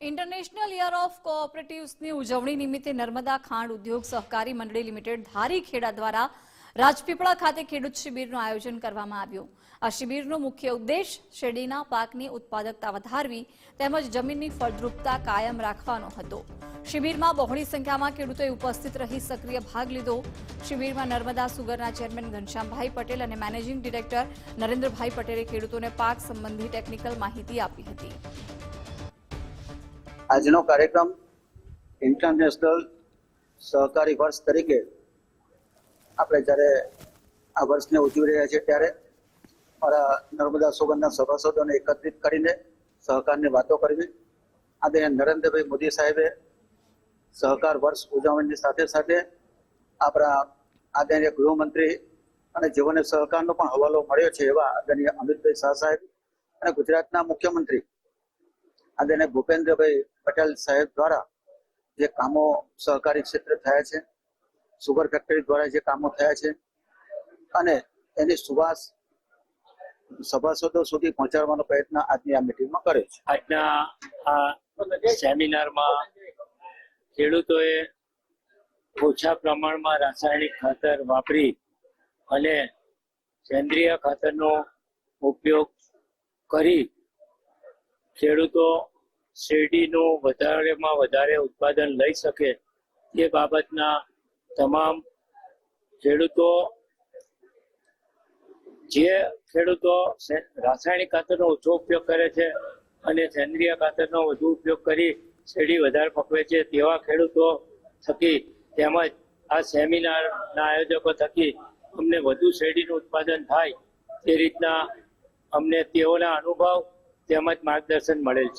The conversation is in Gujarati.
ઇન્ટરનેશનલ યર ઓફ કોઓપરેટિવ્સની ઉજવણી નિમિત્તે નર્મદા ખાંડ ઉદ્યોગ સહકારી મંડળી લિમિટેડ ધારીખેડા દ્વારા રાજપીપળા ખાતે ખેડૂત શિબિરનું આયોજન કરવામાં આવ્યું। આ શિબિરનો મુખ્ય ઉદ્દેશ શેરડીના પાકની ઉત્પાદકતા વધારવી તેમજ જમીનની ફળદ્રુપતા કાયમ રાખવાનો હતો। શિબિરમાં બહોળી સંખ્યામાં ખેડૂતોએ ઉપસ્થિત રહી સક્રિય ભાગ લીધો। શિબિરમાં નર્મદા સુગરના ચેરમેન ઘનશ્યામભાઈ પટેલ અને મેનેજિંગ ડિરેક્ટર નરેન્દ્રભાઈ પટેલે ખેડૂતોને પાક સંબંધી ટેકનિકલ માહિતી આપી હતી। આજનો કાર્યક્રમ ઇન્ટરનેશનલ સહકારી વર્ષ તરીકે આપણે જ્યારે આ વર્ષને ઉજવી રહ્યા છીએ ત્યારે મારા નર્મદા સુગરના સભાસદોને એકત્રિત કરીને સહકારની વાતો કરવી। આદરણીય નરેન્દ્રભાઈ મોદી સાહેબે સહકાર વર્ષ ઉજવણીની સાથે સાથે આપણા આદરણીય ગૃહમંત્રી અને જેઓને સહકારનો પણ હવાલો મળ્યો છે એવા આદરણીય અમિતભાઈ શાહ સાહેબ અને ગુજરાતના મુખ્યમંત્રી આદરણીય ભૂપેન્દ્રભાઈ પટેલ સાહેબ દ્વારા જે કામો સહકારી ક્ષેત્રે થયા છે, સુગર ફેક્ટરી દ્વારા જે કામો થયા છે અને એની સુવાસ સભાસદો સુધી પહોંચાડવાનો પ્રયત્ન આજની આ મિટિંગમાં કર્યો છે। આજના આ સેમિનારમાં ખેડૂતોએ ઓછા પ્રમાણમાં રાસાયણિક ખાતર વાપરી અને સેન્દ્રિય ખાતરનો ઉપયોગ કરી ખેડૂતો શેરડીનું વધારેમાં વધારે ઉત્પાદન લઈ શકે તે બાબતના તમામ ખેડૂતો રાસાયણિક ખાતરનો ઓછો ઉપયોગ કરે છે અને સેન્દ્રિય ખાતરનો વધુ ઉપયોગ કરી શેરડી વધારે પકવે છે તેવા ખેડૂતો થકી તેમજ આ સેમિનારના આયોજકો થકી અમને વધુ શેરડીનું ઉત્પાદન થાય તે રીતના અમને તેઓના અનુભવ તેમજ માર્ગદર્શન મળેલ છે।